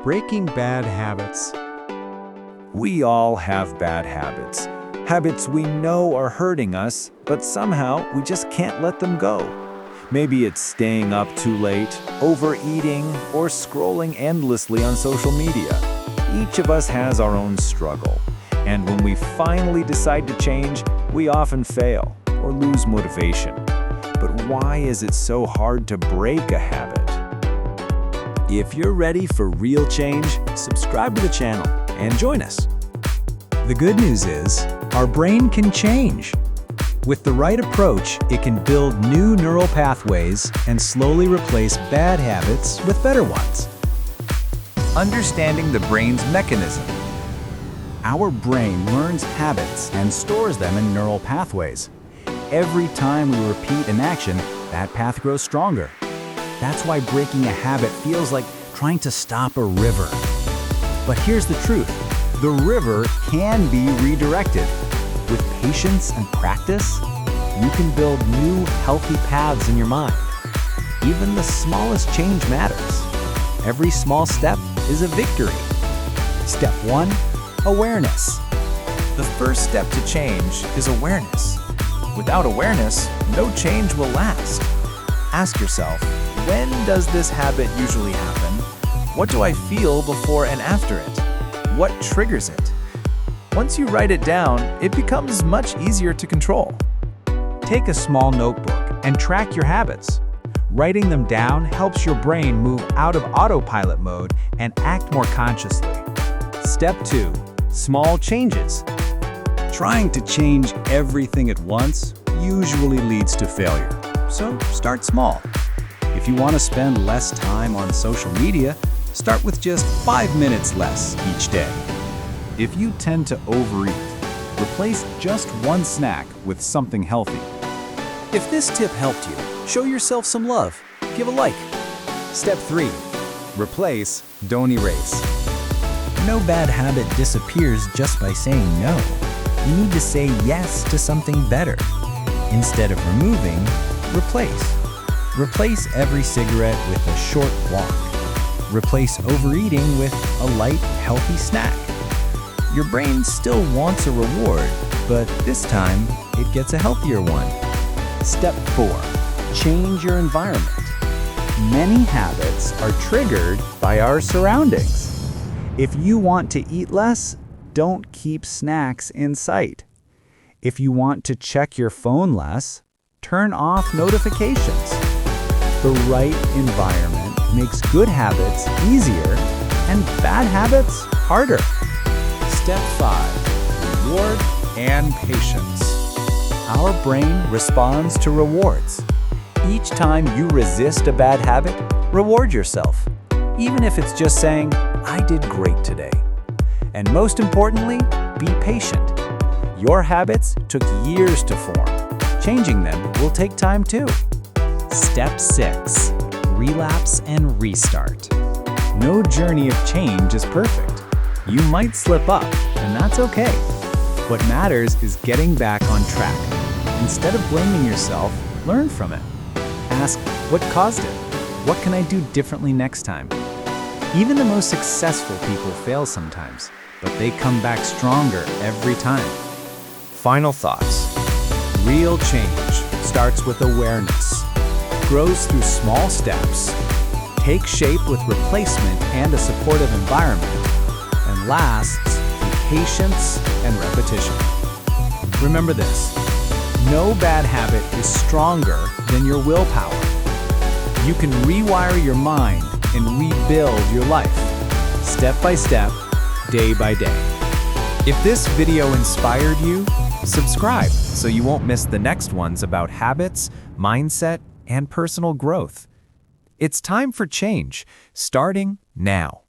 Breaking bad habits. We all have bad habits. Habits we know are hurting us, but somehow we just can't let them go. Maybe it's staying up too late, overeating, or scrolling endlessly on social media. Each of us has our own struggle. And when we finally decide to change, we often fail or lose motivation. But why is it so hard to break a habit? If you're ready for real change, subscribe to the channel and join us. The good news is, our brain can change. With the right approach, it can build new neural pathways and slowly replace bad habits with better ones. Understanding the brain's mechanism. Our brain learns habits and stores them in neural pathways. Every time we repeat an action, that path grows stronger. That's why breaking a habit feels like trying to stop a river. But here's the truth. The river can be redirected. With patience and practice, you can build new, healthy paths in your mind. Even the smallest change matters. Every small step is a victory. Step 1, awareness. The first step to change is awareness. Without awareness, no change will last. Ask yourself, when does this habit usually happen? What do I feel before and after it? What triggers it? Once you write it down, it becomes much easier to control. Take a small notebook and track your habits. Writing them down helps your brain move out of autopilot mode and act more consciously. Step 2, small changes. Trying to change everything at once usually leads to failure, so start small. If you want to spend less time on social media, start with just 5 minutes less each day. If you tend to overeat, replace just one snack with something healthy. If this tip helped you, show yourself some love. Give a like. Step 3, replace, don't erase. No bad habit disappears just by saying no. You need to say yes to something better. Instead of removing, replace. Replace every cigarette with a short walk. Replace overeating with a light, healthy snack. Your brain still wants a reward, but this time it gets a healthier one. Step 4, change your environment. Many habits are triggered by our surroundings. If you want to eat less, don't keep snacks in sight. If you want to check your phone less, turn off notifications. The right environment makes good habits easier and bad habits harder. Step 5, reward and patience. Our brain responds to rewards. Each time you resist a bad habit, reward yourself, even if it's just saying, "I did great today." And most importantly, be patient. Your habits took years to form. Changing them will take time too. Step 6, relapse and restart. No journey of change is perfect. You might slip up, and that's okay. What matters is getting back on track. Instead of blaming yourself, learn from it. Ask, what caused it? What can I do differently next time? Even the most successful people fail sometimes, but they come back stronger every time. Final thoughts. Real change starts with awareness, grows through small steps, takes shape with replacement and a supportive environment, and lasts through patience and repetition. Remember this, no bad habit is stronger than your willpower. You can rewire your mind and rebuild your life, step by step, day by day. If this video inspired you, subscribe so you won't miss the next ones about habits, mindset, and personal growth. It's time for change, starting now.